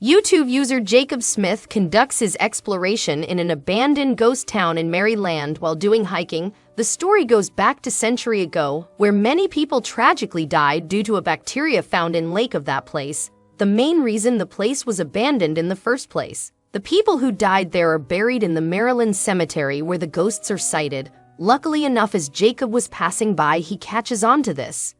YouTube user Jacob Smith conducts his exploration in an abandoned ghost town in Maryland while doing hiking. The story goes back to a century ago, where many people tragically died due to a bacteria found in lake of that place, the main reason the place was abandoned in the first place. The people who died there are buried in the Maryland cemetery where the ghosts are sighted. Luckily enough, as Jacob was passing by, he catches on to this.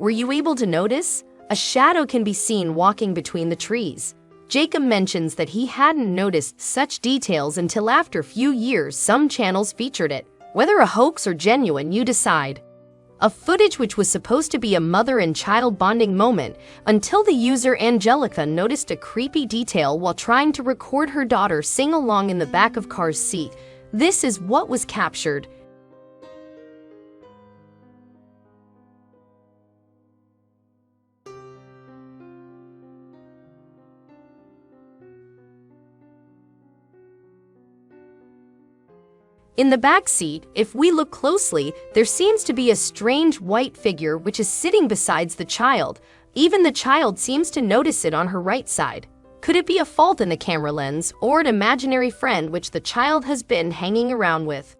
Were you able to notice? A shadow can be seen walking between the trees. Jacob mentions that he hadn't noticed such details until after a few years some channels featured it. Whether a hoax or genuine, you decide. A footage which was supposed to be a mother and child bonding moment until the user Angelica noticed a creepy detail while trying to record her daughter sing along in the back of car's seat. This is what was captured. In the back seat, if we look closely, there seems to be a strange white figure which is sitting beside the child. Even the child seems to notice it on her right side. Could it be a fault in the camera lens or an imaginary friend which the child has been hanging around with?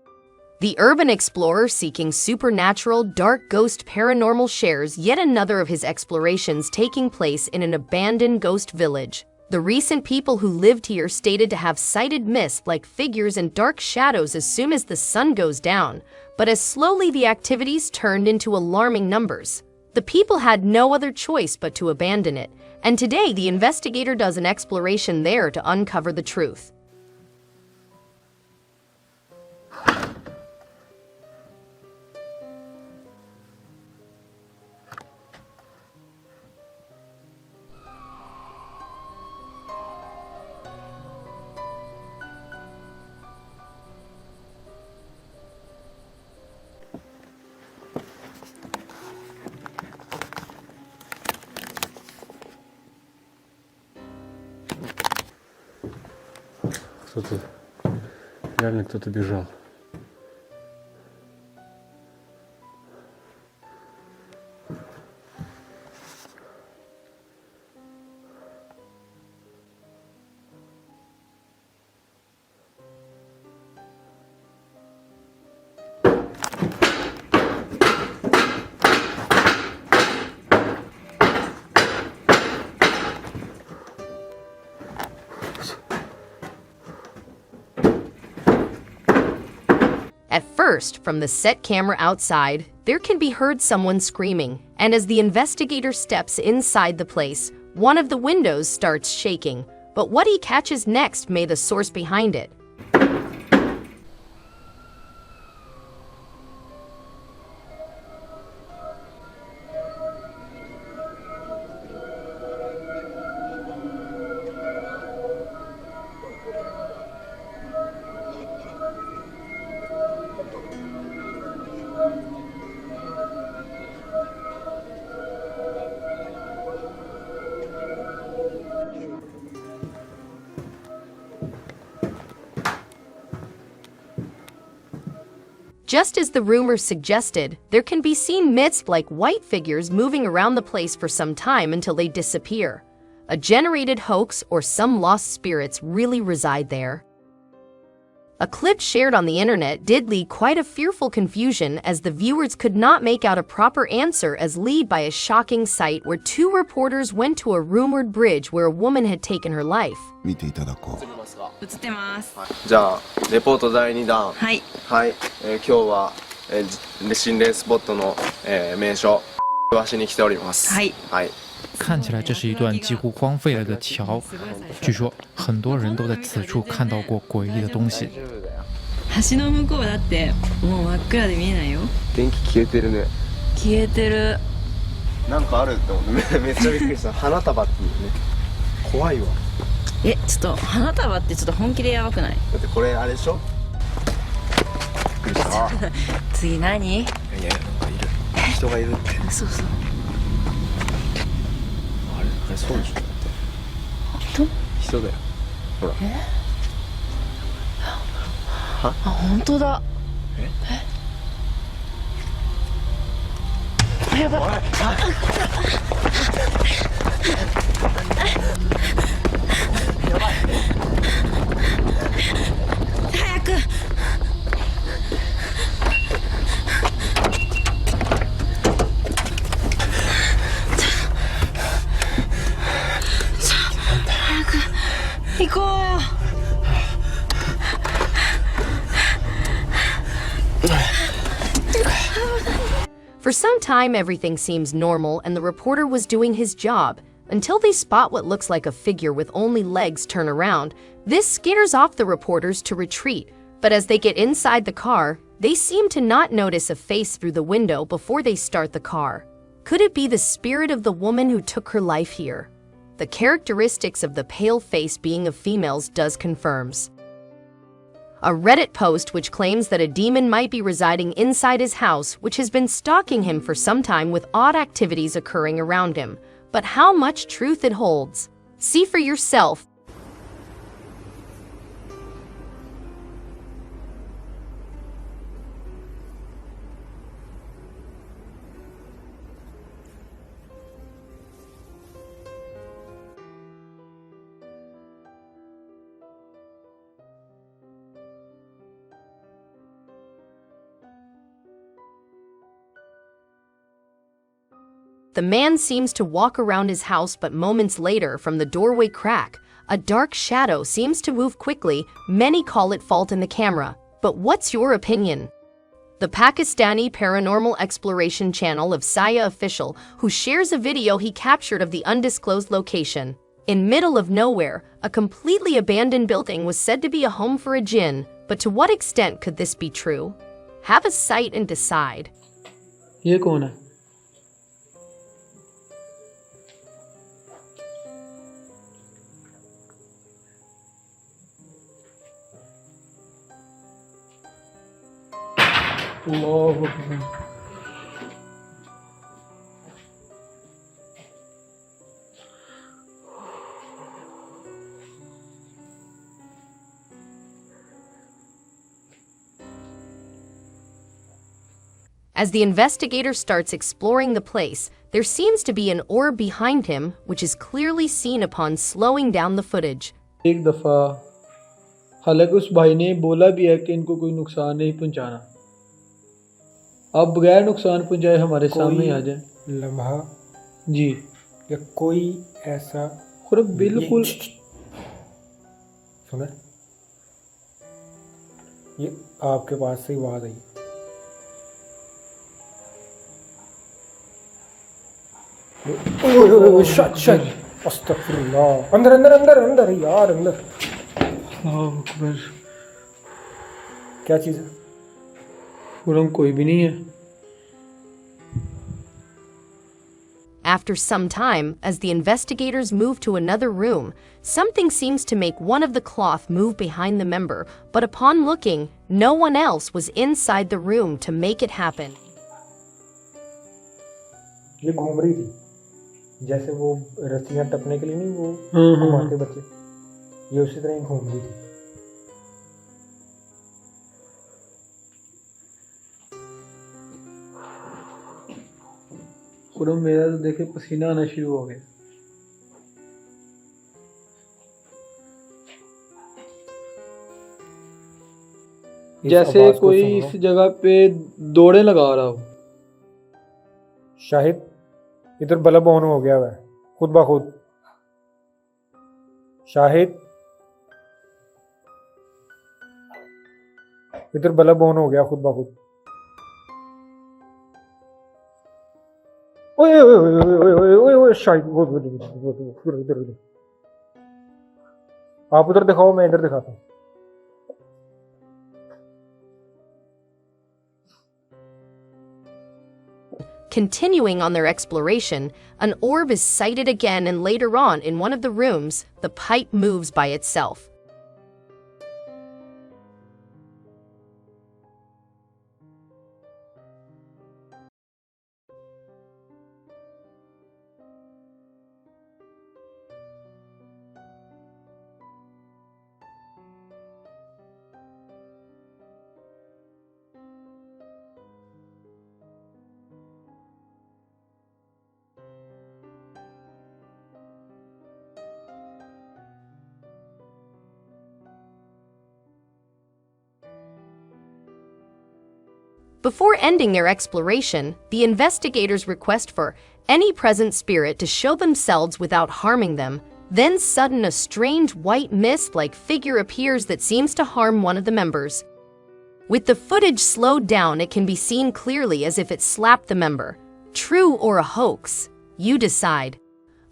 The urban explorer seeking supernatural, dark ghost paranormal shares yet another of his explorations taking place in an abandoned ghost village. The recent people who lived here stated to have sighted mist-like figures and dark shadows as soon as the sun goes down, but as slowly the activities turned into alarming numbers. The people had no other choice but to abandon it, and today the investigator does an exploration there to uncover the truth. Кто-то, реально кто-то бежал. At first, from the set camera outside, there can be heard someone screaming, and as the investigator steps inside the place, one of the windows starts shaking. But what he catches next may be the source behind it. Just as the rumors suggested, there can be seen mist-like white figures moving around the place for some time until they disappear. A generated hoax or some lost spirits really reside there. A clip shared on the internet did lead quite a fearful confusion as the viewers could not make out a proper answer as led by a shocking sight where two reporters went to a rumored bridge where a woman had taken her life. 見ていただこう。映ってます。じゃあレポート第2弾。はい。はい。今日は、心霊スポットの、名所わしに来ております。はい。はい。看起来这是一段几乎荒废了的桥，据说很多人都在此处看到过诡异的东西。橋の向こうだってもう真っ暗で見えないよ。電気消えてるね。消えてる。なんかあるって思ってめっちゃびっくりした。花束っていうね。怖いわ。ちょっと花束ってちょっと本気でやばくない？だってこれあれでしょ。びっくりした。次何？いやなんかいる。人がいるって。そうそう。あれそうでしょ。人だよ。ほら。あ、本当だ。やばい。早く。早く行こうよ。For some time, everything seems normal and the reporter was doing his job until they spot what looks like a figure with only legs turn around. This scares off the reporters to retreat, but as they get inside the car, they seem to not notice a face through the window before they start the car. Could it be the spirit of the woman who took her life here? The characteristics of the pale face being a female's does confirms. A Reddit post which claims that a demon might be residing inside his house, which has been stalking him for some time with odd activities occurring around him. But how much truth it holds? See for yourself. The man seems to walk around his house, but moments later, from the doorway crack, a dark shadow seems to move quickly. Many call it fault in the camera. But what's your opinion? The Pakistani paranormal exploration channel of Saya Official, who shares a video he captured of the undisclosed location. In middle of nowhere, a completely abandoned building was said to be a home for a jinn. But to what extent could this be true? Have a sight and decide. ये कौन है? Allahu Akbar. As the investigator starts exploring the place, there seems to be an orb behind him, which is clearly seen upon slowing down the footage. एक दफ़ा हालांकि उस भाई ने बोला भी है कि इनको कोई नुकसान नहीं पहुंचाना, आप बगैर नुकसान पहुंचाए हमारे सामने आ जाए लम्हा जी, या कोई ऐसा और बिल्कुल सुना ये आपके पास से ही आवाज आई। शट अस्तगफिरुल्लाह, अंदर अंदर अंदर अंदर यार अंदर। अल्लाहु अकबर। क्या चीज़ है? खुरम कोई भी नहीं है। After some time, as the investigators move to another room, something seems to make one of the cloth move behind the member, but upon looking, no one else was inside the room to make it happen. ये घूम रही थी जैसे वो रस्सियां टपने के लिए नहीं वो घुमाते बच्चे, ये उसी तरह ही घूम रही थी। खुरम मेरा तो देखे पसीना आना शुरू हो गया। जैसे कोई इस जगह पे दौड़े लगा रहा हो। शाहिद इधर बल्ब ऑन हो गया है खुद ब खुद। शाहिद इधर बल्ब ऑन हो गया खुद ब खुद। ओए ओए ओए ओए ओए ओए ओए शाहिद इधर इधर आप उधर दिखाओ, मैं इधर दिखाता हूँ। Continuing on their exploration, an orb is sighted again, and later on in one of the rooms, the pipe moves by itself. Before ending their exploration, the investigators request for any present spirit to show themselves without harming them. Then sudden a strange white mist-like figure appears that seems to harm one of the members. With the footage slowed down, it can be seen clearly as if it slapped the member. True or a hoax? You decide.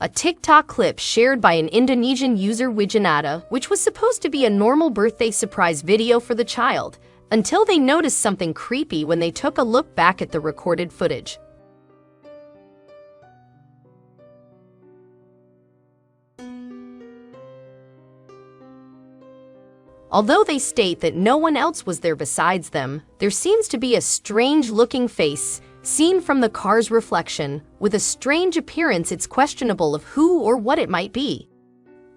A TikTok clip shared by an Indonesian user Wijanata, which was supposed to be a normal birthday surprise video for the child, until they noticed something creepy when they took a look back at the recorded footage. Although they state that no one else was there besides them, there seems to be a strange-looking face seen from the car's reflection. With a strange appearance, it's questionable of who or what it might be.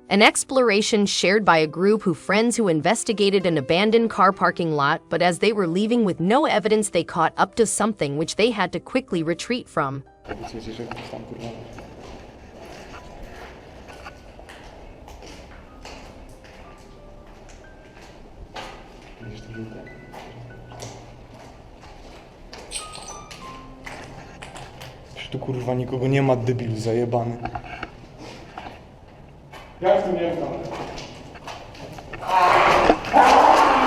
An exploration shared by a group of friends who investigated an abandoned car parking lot, but as they were leaving with no evidence, they caught up to something which they had to quickly retreat from. Tu kurwa nikogo nie ma, debilu zajebany. Jak tu nie znam?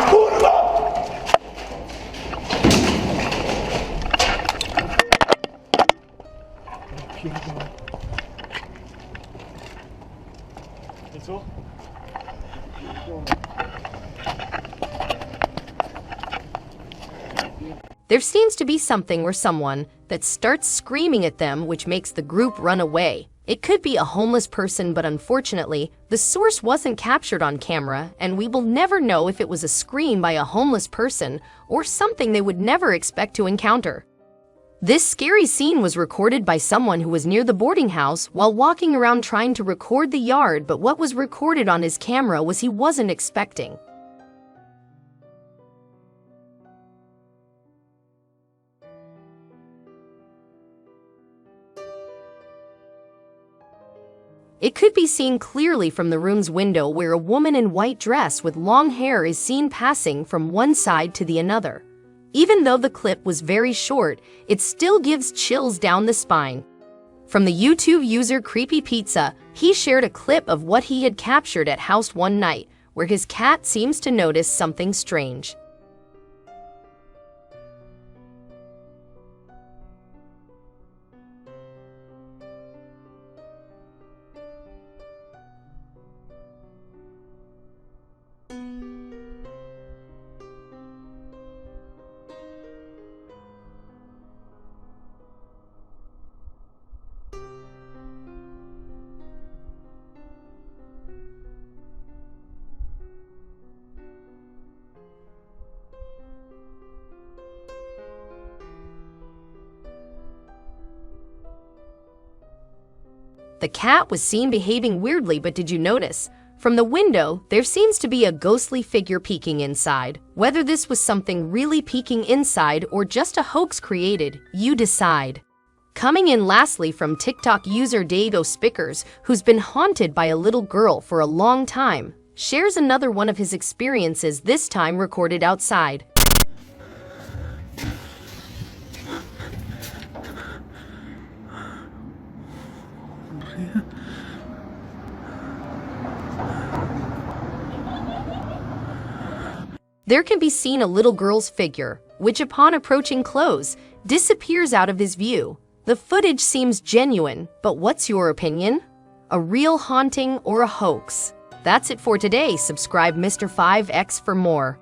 Kurwa! I co? There seems to be something or someone that starts screaming at them, which makes the group run away. It could be a homeless person, but unfortunately, the source wasn't captured on camera, and we will never know if it was a scream by a homeless person or something they would never expect to encounter. This scary scene was recorded by someone who was near the boarding house while walking around trying to record the yard, but what was recorded on his camera was he wasn't expecting. It could be seen clearly from the room's window, where a woman in white dress with long hair is seen passing from one side to the other. Even though the clip was very short, it still gives chills down the spine. From the YouTube user Creepy Pizza, he shared a clip of what he had captured at house one night, where his cat seems to notice something strange. The cat was seen behaving weirdly, but did you notice? From the window, there seems to be a ghostly figure peeking inside. Whether this was something really peeking inside or just a hoax created, you decide. Coming in lastly from TikTok user Diego Spickers, who's been haunted by a little girl for a long time, shares another one of his experiences, this time recorded outside. There can be seen a little girl's figure, which upon approaching close, disappears out of his view. The footage seems genuine, but what's your opinion? A real haunting or a hoax? That's it for today. Subscribe Mr. 5X for more.